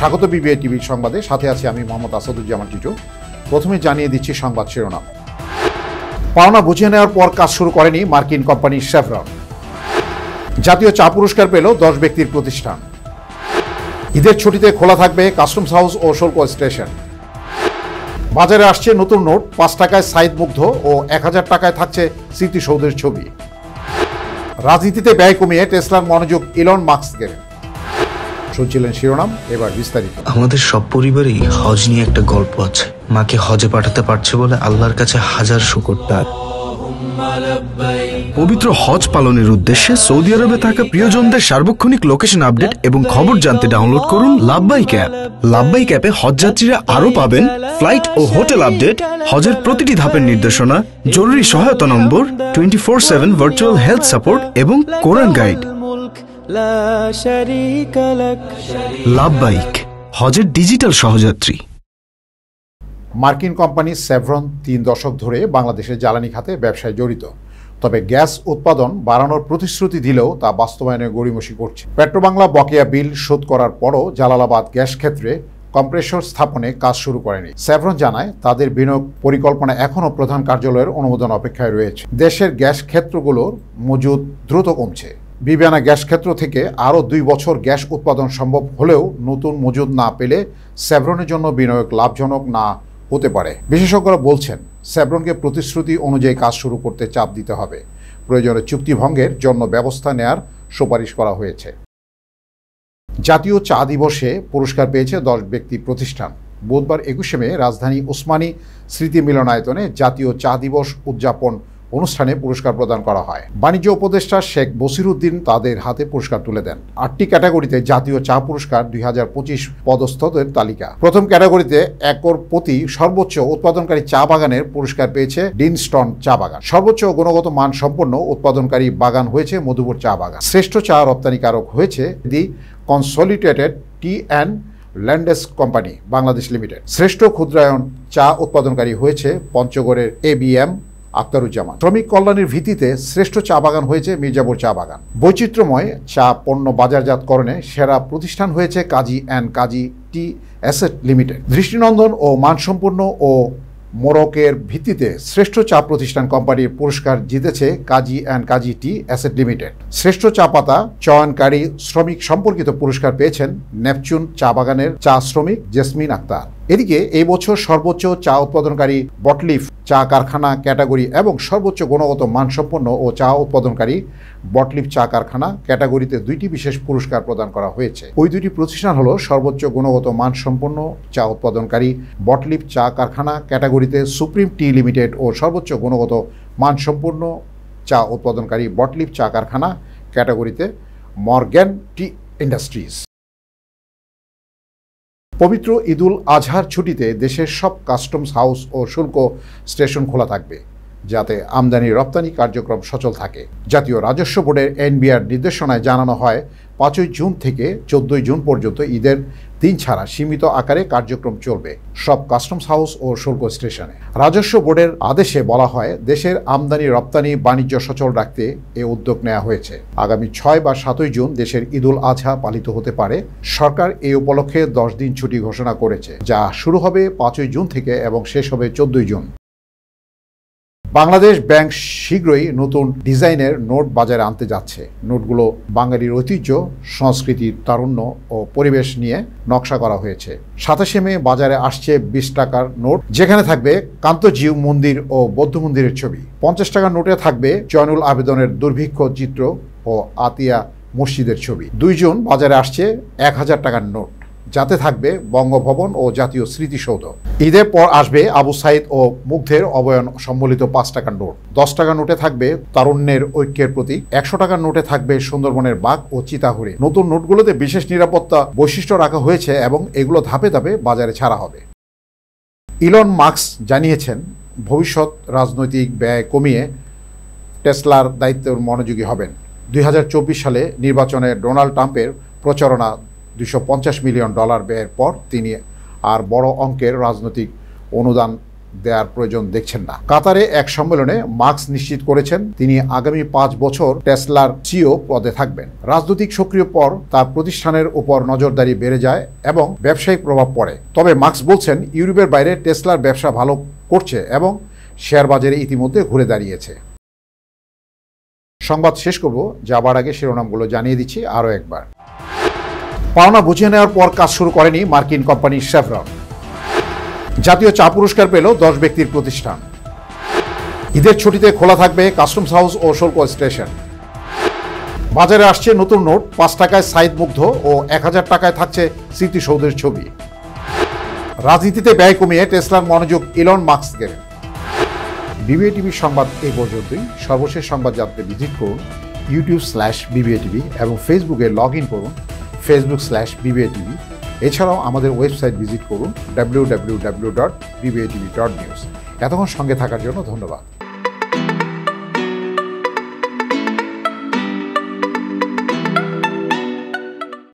স্বাগত BBA TV সংবাদে, সাথে আছি আমি মোহাম্মদ আসাদুজ্জামান টিটু। প্রথমে জানিয়ে দিচ্ছি সংবাদ শিরোনাম। পাওনা বুঝিয়ে নেওয়ার পর কাজ শুরু করেনি মার্কিন কোম্পানি শেভরন। জাতীয় চা পুরস্কার পেল 10 ব্যক্তির প্রতিষ্ঠান। ঈদের ছুটিতে খোলা থাকবে কাস্টমস হাউস ও শুল্ক স্টেশন। বাজারে আসছে নতুন নোট, 5 টাকায় সাইদ মুগ্ধ ও 1000 টাকায় থাকছে স্মৃতিসৌধের ছবি। রাজনীতিতে ব্যয় কমিয়ে টেসলার মনোযোগ ইলন মাস্কের। শুনছিলেন শিরোনাম, এবার বিস্তারিত। আমাদের সব পরিবারেই হজ নিয়ে একটা গল্প আছে। মাকে হজে পাঠাতে পারছে বলে আল্লাহর কাছে হাজার শুকর তার। পবিত্র হজ পালনের উদ্দেশ্যে সৌদি আরবে থাকা প্রিয়জনদের সার্বক্ষণিক লোকেশন আপডেট এবং খবর জানতে ডাউনলোড করুন লাব্বাইক অ্যাপ। লাব্বাইক অ্যাপে হজযাত্রীরা আরও পাবেন ফ্লাইট ও হোটেল আপডেট, হজের প্রতিটি ধাপের নির্দেশনা, জরুরি সহায়তা নম্বর, 24/7 ভার্চুয়াল হেলথ সাপোর্ট এবং কোরআন গাইড। লাব্বাইক, হজের ডিজিটাল সহযাত্রী। মার্কিন কোম্পানি শেভরন 3 দশক ধরে বাংলাদেশের জ্বালানি খাতে ব্যবসায় জড়িত। তবে গ্যাস উৎপাদন বাড়ানোর প্রতিশ্রুতি দিলেও তা বাস্তবায়নে গড়িমসি করছে। পেট্রোবাংলা বকেয়া বিল শোধ করার পরও জালালাবাদ গ্যাস ক্ষেত্রে কম্প্রেসর স্থাপনে কাজ শুরু করেনি। শেভরন জানায় তাদের বিনিয়োগ পরিকল্পনা এখনও প্রধান কার্যালয়ের অনুমোদন অপেক্ষায় রয়েছে। দেশের গ্যাস ক্ষেত্রগুলোর মজুদ দ্রুত কমছে। বিবিয়ানা গ্যাস ক্ষেত্র থেকে আরও 2 বছর গ্যাস উৎপাদন সম্ভব হলেও নতুন মজুদ না পেলে শেভরনের জন্য বিনিয়োগ লাভজনক না হতে পারে। বিশেষজ্ঞরা বলছেন, শেভরনকে প্রতিশ্রুতি অনুযায়ী কাজ শুরু করতে চাপ দিতে হবে। প্রয়োজনে চুক্তি ভঙ্গের জন্য ব্যবস্থা নেয়ার সুপারিশ করা হয়েছে। জাতীয় চা দিবসে পুরস্কার পেয়েছে 10 ব্যক্তি প্রতিষ্ঠান। বুধবার 21শে মে রাজধানী ওসমানী স্মৃতি মিলনায়তনে জাতীয় চা দিবস উদযাপন অনুষ্ঠানে পুরস্কার প্রদান করা হয়। বাণিজ্য উপদেষ্টা শেখ বসিরউদ্দিন তাদের হাতে পুরস্কার তুলে দেন। 8টি ক্যাটাগরিতে জাতীয় চা পুরস্কার 2025 পদস্থদের তালিকা। প্রথম ক্যাটাগরিতে একর প্রতি সর্বোচ্চ উৎপাদনকারী চা বাগানের পুরস্কার পেয়েছে ডিনস্টন চা বাগান। সর্বোচ্চ গুণগত মান সম্পন্ন উৎপাদনকারী বাগান হয়েছে মধুপুর চা বাগান। শ্রেষ্ঠ চা রপ্তানিকারক হয়েছে the Consolidated Tea and Lands Company Bangladesh Limited. শ্রেষ্ঠ ক্ষুদ্রায়ন চা উৎপাদনকারী হয়েছে পঞ্চগড়ের ABM আক্তারুজ্জামান। শ্রমিক কল্যাণের ভিত্তিতে শ্রেষ্ঠ চা বাগান হয়েছে মির্জাপুর চা বাগান। বৈচিত্র্যময় চা পণ্য বাজারজাতকরণে সেরা প্রতিষ্ঠান হয়েছে Kazi and Kazi Tea Estate Limited. দৃষ্টিনন্দন ও মানসম্পন্ন ও মোড়কের ভিত্তিতে শ্রেষ্ঠ চা প্রতিষ্ঠান কোম্পানির পুরস্কার জিতেছে Kazi and Kazi Tea Estate Limited. শ্রেষ্ঠ চা পাতা চয়নকারী শ্রমিক সম্পর্কিত পুরস্কার পেয়েছেন নেপচুন চা বাগানের চা শ্রমিক জেসমিন আক্তার। এদিকে এই বছর সর্বোচ্চ চা উৎপাদনকারী বটলিফ চা কারখানা ক্যাটাগরি এবং সর্বোচ্চ গুণগত মানসম্পন্ন ও চা উৎপাদনকারী বটলিফ চা কারখানা ক্যাটাগরিতে 2টি বিশেষ পুরস্কার প্রদান করা হয়েছে। ওই 2টি প্রতিষ্ঠান হলো সর্বোচ্চ গুণগত মানসম্পন্ন চা উৎপাদনকারী বটলিফ চা কারখানা ক্যাটাগরিতে সুপ্রিম টি লিমিটেড ও সর্বোচ্চ গুণগত মানসম্পন্ন চা উৎপাদনকারী বটলিফ চা কারখানা ক্যাটাগরিতে মর্গ্যান টি ইন্ডাস্ট্রিজ। পবিত্র ঈদুল আজহার ছুটিতে দেশের সব কাস্টমস হাউস ও শুল্ক স্টেশন খোলা থাকবে, যাতে আমদানি রপ্তানি কার্যক্রম সচল থাকে। জাতীয় রাজস্ব বোর্ডের NBR নির্দেশনায় জানানো হয়, 5ই জুন থেকে 14ই জুন পর্যন্ত ঈদের দিন ছাড়া সীমিত আকারে কার্যক্রম চলবে সব কাস্টমস হাউস ও শুল্ক স্টেশনে। রাজস্ব বোর্ডের আদেশে বলা হয়, দেশের আমদানি রপ্তানি বাণিজ্য সচল রাখতে এ উদ্যোগ নেওয়া হয়েছে। আগামী 6 বা 7ই জুন দেশের ঈদুল আজহা পালিত হতে পারে। সরকার এই উপলক্ষে 10 দিন ছুটি ঘোষণা করেছে, যা শুরু হবে 5ই জুন থেকে এবং শেষ হবে 14ই জুন। বাংলাদেশ ব্যাংক শীঘ্রই নতুন ডিজাইনের নোট বাজারে আনতে যাচ্ছে। নোটগুলো বাঙালির ঐতিহ্য, সংস্কৃতি, তারুণ্য ও পরিবেশ নিয়ে নকশা করা হয়েছে। 27শে মে বাজারে আসছে 20 টাকার নোট, যেখানে থাকবে কান্তজিউ মন্দির ও বৌদ্ধ মন্দিরের ছবি। 50 টাকার নোটে থাকবে জয়নুল আবেদনের দুর্ভিক্ষ চিত্র ও আতিয়া মসজিদের ছবি। 2 জুন বাজারে আসছে 1000 টাকার নোট, যাতে থাকবে বঙ্গভবন ও জাতীয় স্মৃতিসৌধ। ঈদের পর আসবে আবু সাইদ ও মুগ্ধের অবয়ন সম্বলিত 5 টাকার নোট। 10 টাকার নোটে থাকবে তারুণ্যের ঐক্যের প্রতীক। 100 টাকার নোটে থাকবে সুন্দরবনের বাঘ ও চিতাহরি। নতুন নোটগুলোতে বিশেষ নিরাপত্তা বৈশিষ্ট্য রাখা হয়েছে এবং এগুলো ধাপে ধাপে বাজারে ছাড়া হবে। ইলন মাস্ক জানিয়েছেন, ভবিষ্যৎ রাজনৈতিক ব্যয় কমিয়ে টেসলার দায়িত্বে মনোযোগী হবেন। 2024 সালে নির্বাচনে ডোনাল্ড ট্রাম্পের প্রচারণা $250 মিলিয়ন ব্যয়ের পর তিনি আর বড় অঙ্কের রাজনৈতিক অনুদান দেওয়ার প্রয়োজন দেখছেন না। কাতারে এক সম্মেলনে মাস্ক নিশ্চিত করেছেন তিনি আগামী 5 বছর টেসলার সিইও পদে থাকবেন। রাজনৈতিক সক্রিয় পর তার প্রতিষ্ঠানের উপর নজরদারি বেড়ে যায় এবং ব্যবসায়িক প্রভাব পড়ে। তবে মাস্ক বলছেন ইউরোপের বাইরে টেসলার ব্যবসা ভালো করছে এবং শেয়ার বাজারে ইতিমধ্যে ঘুরে দাঁড়িয়েছে। সংবাদ শেষ করব, যাবার আগে শিরোনামগুলো জানিয়ে দিচ্ছি আরও একবার। পাওনা বুঝিয়ে নেওয়ার পর কাজ শুরু করেনি মার্কিন কোম্পানি শেভরন। জাতীয় চা পুরস্কার পেল 10 ব্যক্তির প্রতিষ্ঠান। ঈদের ছুটিতে খোলা থাকবে কাস্টমস হাউস ও শুল্ক স্টেশন। বাজারে আসছে নতুন নোট, 5 টাকায় সাইদ মুগ্ধ ও 1000 টাকায় থাকছে স্মৃতিসৌধের ছবি। রাজনীতিতে ব্যয় কমিয়ে টেসলার মনোযোগ ইলন মাস্কের। বিবিএ টিভির সংবাদ এই পর্যন্তই। সর্বশেষ সংবাদ জানতে ভিজিট করুন youtube/BBA-TV এবং ফেসবুকে লগ ইন করুন facebook/BBA-TV। এছাড়াও আমাদের ওয়েবসাইট ভিজিট করুন www.bbatv.news। এতক্ষণ সঙ্গে থাকার জন্য ধন্যবাদ।